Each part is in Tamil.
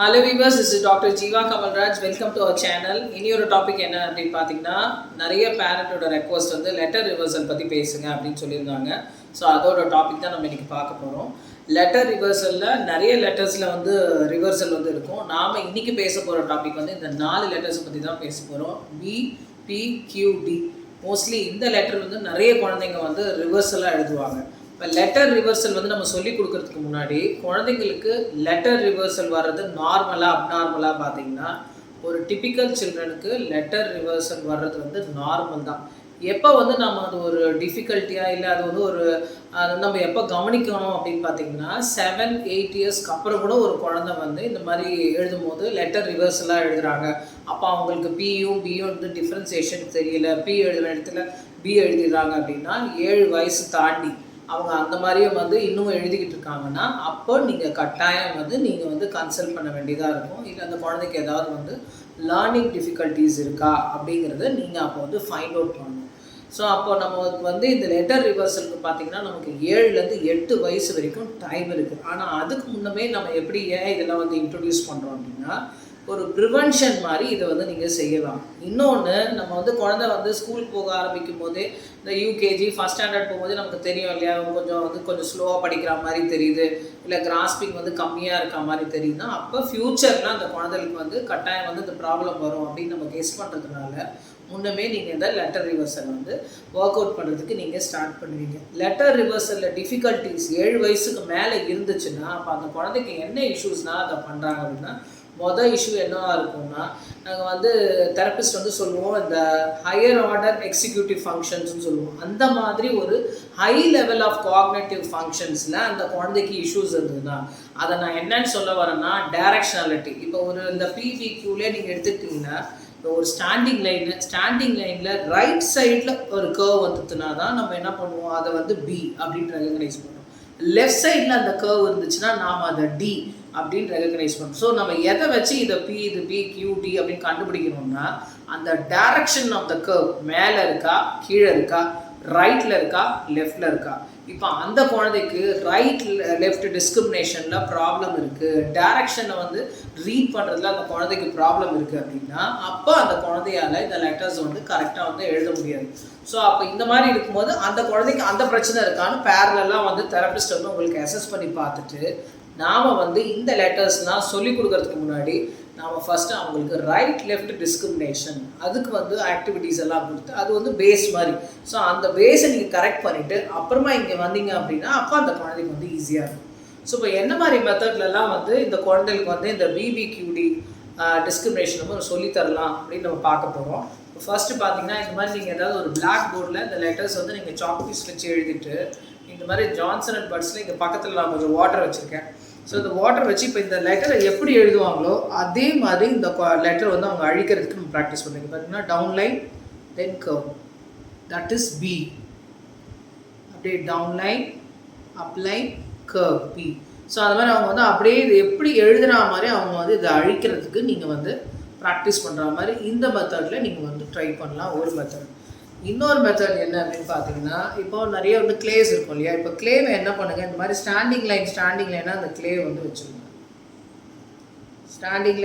Hello viewers, this is Dr. Jeeva Kamalraj. Welcome to our channel. இன்னொரு டாபிக் என்ன அப்படின்னு பார்த்தீங்கன்னா நிறைய பேரண்டோட ரெக்வஸ்ட் வந்து லெட்டர் ரிவர்சல் பற்றி பேசுங்க அப்படின்னு சொல்லியிருந்தாங்க. ஸோ அதோட டாபிக் தான் நம்ம இன்றைக்கி பார்க்க போகிறோம். லெட்டர் ரிவர்சலில் நிறைய லெட்டர்ஸில் வந்து ரிவர்சல் வந்து இருக்கும். நாம் இன்றைக்கி பேச போகிற டாபிக் வந்து இந்த 4 லெட்டர்ஸை பற்றி தான் பேச போகிறோம். BPQD. மோஸ்ட்லி இந்த லெட்டர் வந்து நிறைய குழந்தைங்க வந்து ரிவர்சலாக எழுதுவாங்க. இப்போ லெட்டர் ரிவர்சல் வந்து நம்ம சொல்லி கொடுக்கறதுக்கு முன்னாடி குழந்தைங்களுக்கு லெட்டர் ரிவர்சல் வர்றது நார்மலாக அப்நார்மலாக பார்த்தீங்கன்னா ஒரு டிப்பிக்கல் சில்ட்ரனுக்கு லெட்டர் ரிவர்சல் வர்றது வந்து நார்மல் தான். எப்போ வந்து நம்ம அது ஒரு டிஃபிகல்ட்டியாக இல்லை அது வந்து ஒரு நம்ம எப்போ கவனிக்கணும் அப்படின்னு பார்த்தீங்கன்னா 7-8 இயர்ஸ்க்கு அப்புறம் கூட ஒரு குழந்தை வந்து இந்த மாதிரி எழுதும் போது லெட்டர் ரிவர்சலாக எழுதுகிறாங்க. அப்போ அவங்களுக்கு பியும் வந்து டிஃப்ரென்சியேஷன் தெரியல, பி எழுதுகிற இடத்துல பி எழுதிடுறாங்க அப்படின்னா 7 வயசு தாண்டி அவங்க அந்த மாதிரியே வந்து இன்னும் எழுதிக்கிட்டு இருக்காங்கன்னா அப்போ நீங்கள் கட்டாயம் வந்து நீங்கள் வந்து கன்சல்ட் பண்ண வேண்டியதாக இருக்கும். இல்லை அந்த குழந்தைக்கு ஏதாவது வந்து லேர்னிங் டிஃபிகல்ட்டிஸ் இருக்கா அப்படிங்கிறத நீங்கள் அப்போ வந்து ஃபைண்ட் அவுட் பண்ணணும். ஸோ அப்போ நமக்கு வந்து இந்த லெட்டர் ரிவர்சலுக்கு பார்த்திங்கன்னா நமக்கு 7லேருந்து 8 வயசு வரைக்கும் டைம் இருக்குது. ஆனால் அதுக்கு முன்னமே நம்ம எப்படி ஏன் இதெல்லாம் வந்து இன்ட்ரடியூஸ் பண்ணுறோம் அப்படின்னா ஒரு ப்ரிவென்ஷன் மாதிரி இதை வந்து நீங்கள் செய்யலாம். இன்னொன்று நம்ம வந்து குழந்தை வந்து ஸ்கூல் போக ஆரம்பிக்கும் போதே இந்த யூகேஜி ஃபஸ்ட் ஸ்டாண்டர்ட் போகும்போது நமக்கு தெரியும் இல்லையா, கொஞ்சம் ஸ்லோவாக படிக்கிற மாதிரி தெரியுது, இல்லை கிராஸ்பிங் வந்து கம்மியாக இருக்க மாதிரி தெரியுதுன்னா அப்போ ஃப்யூச்சரில் அந்த குழந்தைகளுக்கு வந்து கட்டாயம் வந்து இந்த ப்ராப்ளம் வரும் அப்படின்னு நம்ம கெஸ் பண்ணுறதுனால முன்னமே நீங்கள் இந்த லெட்டர் ரிவர்சல் வந்து ஒர்க் அவுட் பண்ணுறதுக்கு நீங்கள் ஸ்டார்ட் பண்ணுவீங்க. லெட்டர் ரிவர்சலில் டிஃபிகல்ட்டிஸ் 7 வயசுக்கு மேலே இருந்துச்சுன்னா அப்போ அந்த குழந்தைக்கு என்ன இஷ்யூஸ்னால் அதை பண்ணுறாங்க அப்படின்னா மொதல் இஷ்யூ என்னவா இருக்கும்னா நாங்கள் வந்து தெரப்பிஸ்ட் வந்து சொல்லுவோம் இந்த ஹையர் ஆர்டர் எக்ஸிக்யூட்டிவ் ஃபங்க்ஷன்ஸ்னு சொல்லுவோம். அந்த மாதிரி ஒரு ஹை லெவல் ஆஃப் காக்னேட்டிவ் ஃபங்க்ஷன்ஸில் அந்த குழந்தைக்கு இஷ்யூஸ் இருந்ததுன்னா அதை நான் என்னன்னு சொல்ல வரேன்னா டைரக்ஷனாலிட்டி. இப்போ ஒரு இந்த PVQலே நீங்கள் எடுத்துக்கிட்டிங்கன்னா இப்போ ஒரு ஸ்டாண்டிங் லைனில் ரைட் சைடில் ஒரு கர்வ் வந்துட்டுனா தான் நம்ம என்ன பண்ணுவோம், அதை வந்து B அப்படின்னு ரெகக்னைஸ் பண்ணுவோம். லெஃப்ட் சைடில் அந்த கர்வ் இருந்துச்சுன்னா நாம் அதை D அப்படின்னு ரெகக்னைஸ் பண்ணுறோம். ஸோ நம்ம எதை வச்சு இதை இது PQD அப்படின்னு கண்டுபிடிக்கணும்னா அந்த டைரக்ஷன் ஆஃப் த கர்வ் மேலே இருக்கா, கீழே இருக்கா, ரைட்டில் இருக்கா, லெஃப்டில் இருக்கா. இப்போ அந்த குழந்தைக்கு ரைட் லெஃப்ட் டிஸ்கிரிமினேஷனில் ப்ராப்ளம் இருக்குது, டைரக்ஷனை வந்து ரீட் பண்ணுறதுல அந்த குழந்தைக்கு ப்ராப்ளம் இருக்குது அப்படின்னா அப்போ அந்த குழந்தையால் இந்த லெட்டர்ஸ் வந்து கரெக்டாக வந்து எழுத முடியாது. ஸோ அப்போ இந்த மாதிரி இருக்கும்போது அந்த குழந்தைக்கு அந்த பிரச்சனை இருக்கான்னு பேரலெல்லாம் வந்து தெரபிஸ்ட் வந்து உங்களுக்கு அசஸ் பண்ணி பார்த்துட்டு நாம் வந்து இந்த லெட்டர்ஸ்லாம் சொல்லிக் கொடுக்கறதுக்கு முன்னாடி நாம் ஃபஸ்ட்டு அவங்களுக்கு ரைட் லெஃப்ட் டிஸ்கிரிமினேஷன் அதுக்கு வந்து ஆக்டிவிட்டீஸ் எல்லாம் கொடுத்து அது வந்து பேஸ் மாதிரி. ஸோ அந்த பேஸை நீங்கள் கரெக்ட் பண்ணிவிட்டு அப்புறமா இங்கே வந்தீங்க அப்படின்னா அப்போ அந்த குழந்தைக்கு வந்து ஈஸியாக இருக்கும். ஸோ இப்போ என்ன மாதிரி மெத்தட்லலாம் வந்து இந்த குழந்தைகளுக்கு வந்து இந்த BPQD டிஸ்கிரிமினேஷன் வந்து சொல்லித்தரலாம் அப்படின்னு நம்ம பார்க்க போகிறோம். இப்போ ஃபஸ்ட்டு பார்த்தீங்கன்னா இந்த மாதிரி நீங்கள் ஏதாவது ஒரு பிளாக் போர்டில் இந்த லெட்டர்ஸ் வந்து நீங்கள் சாக் பீஸ் வச்சு எழுதிட்டு இந்த மாதிரி ஜான்சன் அண்ட் பட்ஸில் இங்கே பக்கத்தில் நான் கொஞ்சம் வாட்டர் வச்சுருக்கேன். ஸோ இந்த வாட்டர் வச்சு இப்போ இந்த லெட்டரை எப்படி எழுதுவாங்களோ அதே மாதிரி இந்த லெட்டர் வந்து அவங்க அழிக்கிறதுக்கு நம்ம ப்ராக்டிஸ் பண்ணுறீங்க. பார்த்தீங்கன்னா down line then curve, that is B. அப்படியே down line up line curve B. So அது மாதிரி அவங்க வந்து அப்படியே இது எப்படி எழுதுகிற மாதிரி அவங்க வந்து இதை அழிக்கிறதுக்கு நீங்கள் வந்து ப்ராக்டிஸ் பண்ணுற மாதிரி இந்த மெத்தடில் நீங்கள் வந்து ட்ரை பண்ணலாம் ஒரு மெத்தட். இன்னொரு மெத்தட் என்ன அப்படின்னு பார்த்தீங்கன்னா இப்போ நிறைய வந்து கிளேஸ் இருக்கும் இல்லையா, இப்போ கிளேவை என்ன பண்ணுங்கள் இந்த மாதிரி ஸ்டாண்டிங் லைனாக அந்த கிளே வந்து வச்சுருங்க. ஸ்டாண்டிங்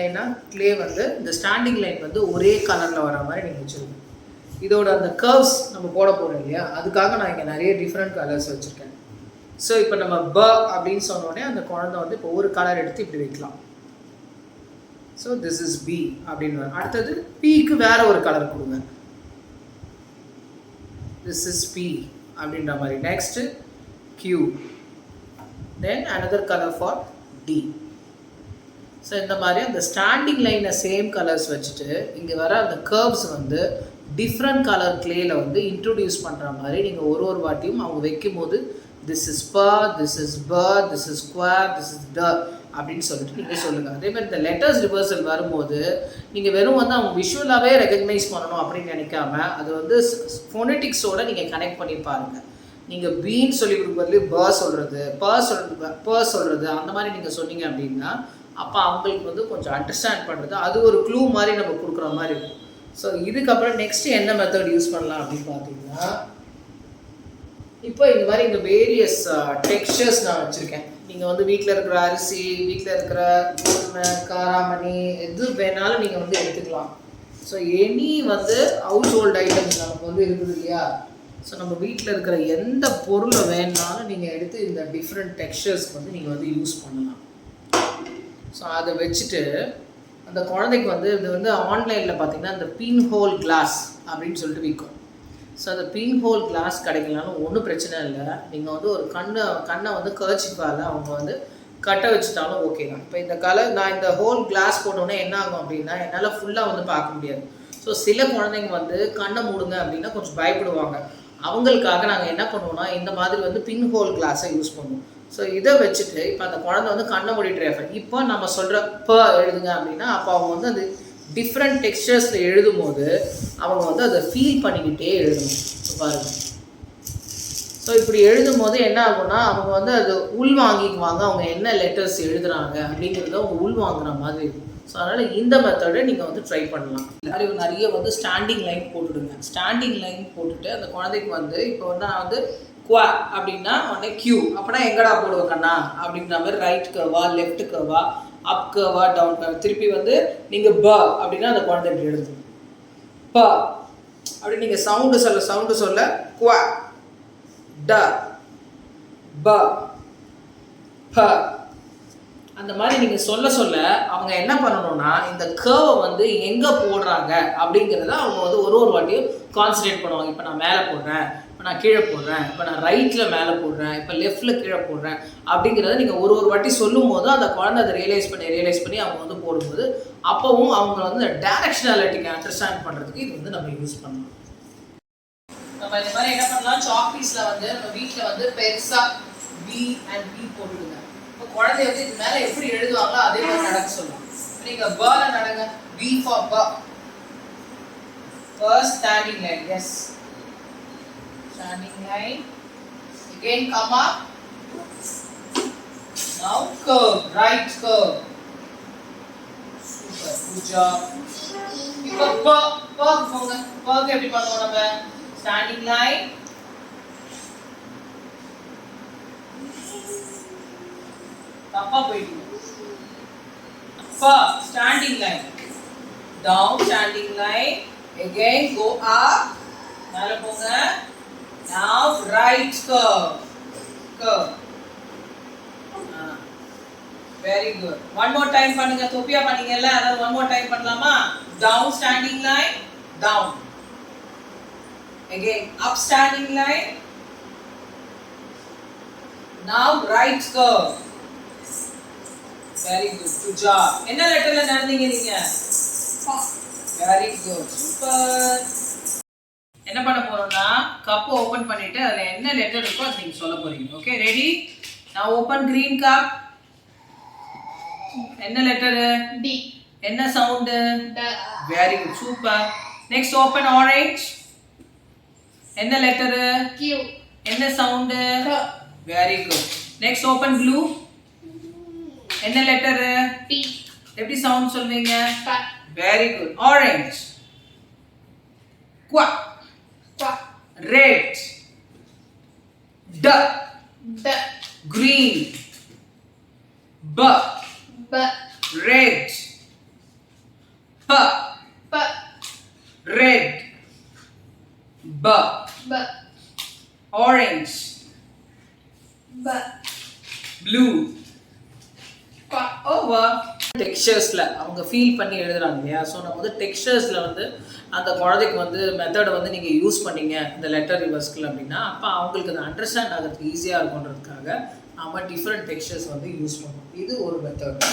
லைனாக கிளே வந்து இந்த ஸ்டாண்டிங் லைன் வந்து ஒரே கலரில் வர மாதிரி நீங்கள் வச்சுருங்க. இதோட அந்த கர்வ்ஸ் நம்ம போட போகிறோம் இல்லையா, அதுக்காக நான் இங்கே நிறைய டிஃப்ரெண்ட் கலர்ஸ் வச்சுருக்கேன். ஸோ இப்போ நம்ம அப்படின்னு சொன்னோடனே அந்த குழந்தை வந்து இப்போ ஒரு கலர் எடுத்து இப்படி வைக்கலாம். ஸோ திஸ் இஸ் B அப்படின்னு. அடுத்தது Pக்கு வேற ஒரு கலர் கொடுங்க. This is P அப்படின்ற மாதிரி. Next Q, then another color for D. So இந்த மாதிரி அந்த ஸ்டாண்டிங் லைனில் சேம் கலர்ஸ் வச்சுட்டு இங்கே வர அந்த கர்வ்ஸ் வந்து டிஃப்ரெண்ட் கலர் கிளேயில் வந்து இன்ட்ரடியூஸ் பண்ணுற மாதிரி நீங்கள் ஒரு வாட்டியும் அவங்க வைக்கும் போது திஸ் இஸ் ப, திஸ் இஸ் ப, this is square, this is ட அப்படின்னு சொல்லிட்டு நீங்கள் சொல்லுங்கள். அதேமாதிரி இந்த லெட்டர்ஸ் ரிவர்சல் வரும்போது நீங்கள் வெறும் வந்து அவங்க விஷுவலாகவே ரெகக்னைஸ் பண்ணணும் அப்படின்னு நினைக்காம அது வந்து ஃபோனெட்டிக்ஸோடு நீங்கள் கனெக்ட் பண்ணி பாருங்கள். நீங்கள் பீன்னு சொல்லி கொடுக்குறதுலேயே சொல்கிறது, சொல்கிறது அந்த மாதிரி நீங்கள் சொன்னீங்க அப்படின்னா அப்போ அவங்களுக்கு வந்து கொஞ்சம் அண்டர்ஸ்டாண்ட் பண்ணுறது அது ஒரு க்ளூ மாதிரி நம்ம கொடுக்குற மாதிரி இருக்கும். ஸோ இதுக்கப்புறம் நெக்ஸ்ட்டு என்ன மெத்தட் யூஸ் பண்ணலாம் அப்படின்னு பார்த்தீங்கன்னா இப்போ இந்த மாதிரி இந்த வேரியஸ் டெக்ஸ்சர்ஸ் நான் வச்சுருக்கேன். நீங்கள் வந்து வீட்டில் இருக்கிற அரிசி, வீட்டில் இருக்கிற கோதுமை, காராமணி எது வேணாலும் நீங்கள் வந்து எடுத்துக்கலாம். ஸோ எனி வந்து ஹவுஸ் ஹோல்ட் ஐட்டம்ஸ் நமக்கு வந்து இருக்குது இல்லையா? ஸோ நம்ம வீட்டில் இருக்கிற எந்த பொருளை வேணாலும் நீங்கள் எடுத்து இந்த டிஃப்ரெண்ட் டெக்ஸ்சர்ஸ்க்கு வந்து நீங்கள் வந்து யூஸ் பண்ணலாம். ஸோ அதை வச்சுட்டு அந்த குழந்தைக்கு வந்து இது வந்து ஆன்லைனில் பார்த்தீங்கன்னா இந்த பின் ஹோல் கிளாஸ் அப்படின்னு சொல்லிட்டு விற்கும். ஸோ அந்த பின் ஹோல் கிளாஸ் கிடைக்கலனாலும் ஒன்றும் பிரச்சனை இல்லை. நீங்கள் வந்து ஒரு கண்ணை வந்து கர்ச்சிப்பால் அவங்க வந்து கட்ட வச்சுட்டாலும் ஓகே தான். இப்போ இந்த கலர் நான் இந்த ஹோல் கிளாஸ் போட்டோன்னே என்ன ஆகும் அப்படின்னா என்னால் ஃபுல்லாக வந்து பார்க்க முடியாது. ஸோ சில குழந்தைங்க வந்து கண்ணை மூடுங்க அப்படின்னா கொஞ்சம் பயப்படுவாங்க. அவங்களுக்காக நாங்கள் என்ன பண்ணுவோம்னா இந்த மாதிரி வந்து பின் ஹோல் கிளாஸை யூஸ் பண்ணுவோம். ஸோ இதை வச்சுட்டு இப்போ அந்த குழந்தை வந்து கண்ணை மூடிட்டு இப்போ நம்ம சொல்கிற எழுதுங்க அப்படின்னா அப்போ அவங்க வந்து அது டிஃப்ரெண்ட் டெக்ஸ்சர்ஸில் எழுதும் போது அவங்க வந்து அதை ஃபீல் பண்ணிக்கிட்டே எழுதணும். ஸோ பாருங்கள். ஸோ இப்படி எழுதும் போது என்ன ஆகும்னா அவங்க வந்து அது உள்வாங்கிக்குவாங்க. அவங்க என்ன லெட்டர்ஸ் எழுதுகிறாங்க அப்படிங்கிறத அவங்க உள்வாங்குற மாதிரி இருக்கும். ஸோ அதனால் இந்த மெத்தடை நீங்கள் வந்து ட்ரை பண்ணலாம். நிறைய வந்து ஸ்டாண்டிங் லைன் போட்டுடுங்க. ஸ்டாண்டிங் லைன் போட்டுட்டு அந்த குழந்தைக்கு வந்து இப்போ வந்து நான் வந்து குவா அப்படின்னா உடனே கியூ அப்படின்னா எங்கடா போடுவேன் கண்ணா அப்படின்ற மாதிரி ரைட் கர்வா லெஃப்ட் கர்வா அப் கர்வா டவுன் கர்வா. திருப்பி வந்து நீங்கள் ப அப்படின்னா அந்த குழந்தை இப்படி எழுதும். ப அப்படி நீங்கள் சவுண்டு சொல்ல குவா ட ப ப அந்த மாதிரி நீங்கள் சொல்ல அவங்க என்ன பண்ணணும்னா இந்த கர்வை வந்து எங்கே போடுறாங்க அப்படிங்கிறத அவங்க வந்து ஒரு வாட்டியும் கான்சன்ட்ரேட் பண்ணுவாங்க. இப்போ நான் மேலே போடுறேன், இப்போ நான் கீழே போடுறேன், இப்போ நான் ரைட்டில் மேலே போடுறேன், இப்போ லெஃப்டில் கீழே போடுறேன் அப்படிங்கிறத நீங்கள் ஒரு வாட்டி சொல்லும் போது அந்த குழந்தை அதை ரியலைஸ் பண்ணி அவங்க வந்து போடும்போது அப்போவும் அவங்க வந்து டைரக்ஷனாலிட்டிக்கு அண்டர்ஸ்டாண்ட் பண்ணுறதுக்கு இது வந்து நம்ம யூஸ் பண்ணலாம். நம்ம இந்த மாதிரி என்ன பண்ணலாம், சாக் பீஸில் வந்து நம்ம வீட்டில் வந்து பெருசாக பி அண்ட் பி போட்டுடுங்க. இப்போ குழந்தை வந்து இது மேலே எப்படி எழுதுவாங்களோ அதே மாதிரி நடக்க சொல்லலாம். நீங்கள் பல நடங்க. பி ஃபார் ப. First standing line, yes. Standing line. Again come up. Now curve, right curve. Super, good job. இப்போ ப போங்க. பக்கு எப்படி பண்ணுவோம் நம்ம? Standing line. தப்பா போயிடுங்க. ப standing line. Down standing line. Again go up. மேல போங்க. Now right curve. Very good. One more time பண்ணுங்க. தொப்பியா பண்ணீங்கல்ல, அத one more time பண்ணலாமா? Down standing line, down. Again up standing line. Now right curve. Very good. Good job. என்ன லெட்டர்ல நடந்தீங்க நீங்க? Very good. Super. என்ன பண்ண போறோம்னா கப் ஓபன் பண்ணிட்டு அதுல என்ன லெட்டர் இருக்கோ அது நீங்க சொல்ல போறீங்க. Okay, ready? Now open green cup. என்ன லெட்டர்? D. என்ன sound? D. Very good. Super. Next open orange. என்ன லெட்டர்? Q. என்ன sound? K. Very good. Next open blue. என்ன லெட்டர்? P. எப்படி சவுண்ட் சொல்வீங்க? P. Very good. Orange. Qua. Qua. Red. D. D. Green. B. B. Red. P. P. Red. B. B. Orange. B. Blue. Qua. Over. டெக்ஸ்சர்ஸில் அவங்க ஃபீல் பண்ணி எழுதுறாங்க இல்லையா? ஸோ நம்ம வந்து டெக்ஸ்சர்ஸில் வந்து அந்த குழந்தைக்கு வந்து மெத்தடை வந்து நீங்கள் யூஸ் பண்ணீங்க இந்த லெட்டர் ரிவர்ஸ்கில் அப்படின்னா அப்போ அவங்களுக்கு அதை அண்டர்ஸ்டாண்ட் ஆகிறதுக்கு ஈஸியாக இருக்குன்றதுக்காக நம்ம டிஃப்ரெண்ட் டெக்ஸ்சர்ஸ் வந்து யூஸ் பண்ணுவோம். இது ஒரு மெத்தட்.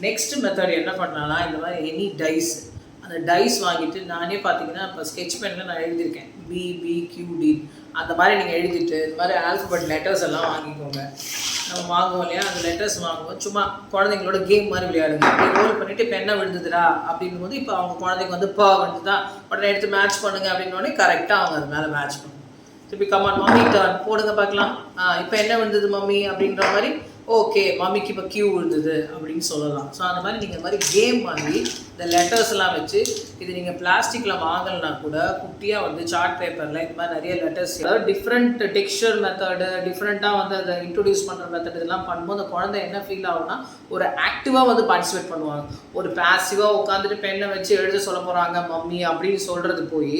நெக்ஸ்ட் மெத்தட் என்ன பண்ணலாம்னா இந்த மாதிரி எனி டைஸ், அந்த டைஸ் வாங்கிட்டு நானே பார்த்தீங்கன்னா இப்போ ஸ்கெட்ச் பெனில் நான் எழுதியிருக்கேன் BBQD அந்த மாதிரி நீங்கள் எழுதிட்டு இந்த மாதிரி ஆல்ஃபபெட் லெட்டர்ஸ் எல்லாம் வாங்கிக்கோங்க. நம்ம வாங்குவோம் இல்லையா, அந்த லெட்டர்ஸ் வாங்குவோம். சும்மா குழந்தைங்களோட கேம் மாதிரி விளையாடுங்க. அப்படி ரோல் பண்ணிவிட்டு இப்போ என்ன விழுந்துதுடா அப்படின்னும் போது இப்போ அவங்க குழந்தைங்க வந்து விழுந்துதா உடனே எடுத்து மேட்ச் பண்ணுங்க அப்படின்னோடனே கரெக்டாக அவங்க அது மேலே மேட்ச் பண்ணுங்க. திருப்பி கமான் மம்மி டர்ன் போடுங்க பார்க்கலாம். இப்போ என்ன விழுந்தது மம்மி அப்படின்ற மாதிரி ஓகே மம்மிக்கு இப்போ கியூ விழுந்தது அப்படின்னு சொல்லலாம். ஸோ அந்த மாதிரி நீங்கள் இந்த மாதிரி கேம் வாங்கி இந்த லெட்டர்ஸ்லாம் வச்சு இது நீங்கள் பிளாஸ்டிக்கில் வாங்கலைனா கூட குட்டியாக வந்து சார்ட் பேப்பரில் இந்த மாதிரி நிறைய லெட்டர்ஸ், அதாவது டிஃப்ரெண்ட் டெக்ஸ்சர் மெத்தடு, டிஃப்ரெண்ட்டாக வந்து அதை இன்ட்ரடியூஸ் பண்ணுற மெத்தட் இதெல்லாம் பண்ணும்போது அந்த குழந்தை என்ன ஃபீல் ஆகும்னா ஒரு ஆக்டிவாக வந்து பார்ட்டிசிபேட் பண்ணுவாங்க. ஒரு பேசிவாக உட்காந்துட்டு பெண்ணை வச்சு எழுத சொல்ல போகிறாங்க மம்மி அப்படின்னு சொல்கிறது போய்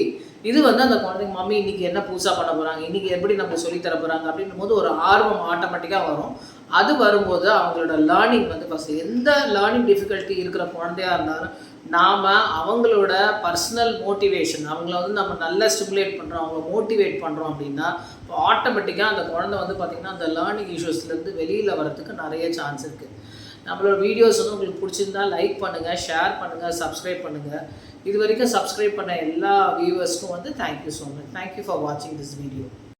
இது வந்து அந்த குழந்தைங்க மம்மி இன்றைக்கி என்ன புதுசாக பண்ண போகிறாங்க, இன்றைக்கி எப்படி நம்ம சொல்லித்தர போகிறாங்க அப்படின்னும் போது ஒரு ஆர்வம் ஆட்டோமேட்டிக்காக வரும். அது வரும்போது அவங்களோட லேர்னிங் வந்து ஃபஸ்ட்டு எந்த லேர்னிங் டிஃபிகல்ட்டி இருக்கிற குழந்தையாக இருந்தாலும் நாம் அவங்களோட பர்சனல் மோட்டிவேஷன் அவங்கள வந்து நம்ம நல்லா ஸ்டிமுலேட் பண்ணுறோம், அவங்கள மோட்டிவேட் பண்ணுறோம் அப்படின்னா இப்போ ஆட்டோமேட்டிக்காக அந்த குழந்தை வந்து பார்த்திங்கன்னா அந்த லேர்னிங் இஷ்யூஸ்லேருந்து வெளியில் வரதுக்கு நிறைய சான்ஸ் இருக்குது. நம்மளோட வீடியோஸ் வந்து உங்களுக்கு பிடிச்சிருந்தா லைக் பண்ணுங்கள், ஷேர் பண்ணுங்கள், சப்ஸ்கிரைப் பண்ணுங்கள். இது வரைக்கும் சப்ஸ்கிரைப் பண்ண எல்லா வியூவர்ஸ்க்கும் வந்து thank you so much. Thank you for வாட்சிங் திஸ் வீடியோ.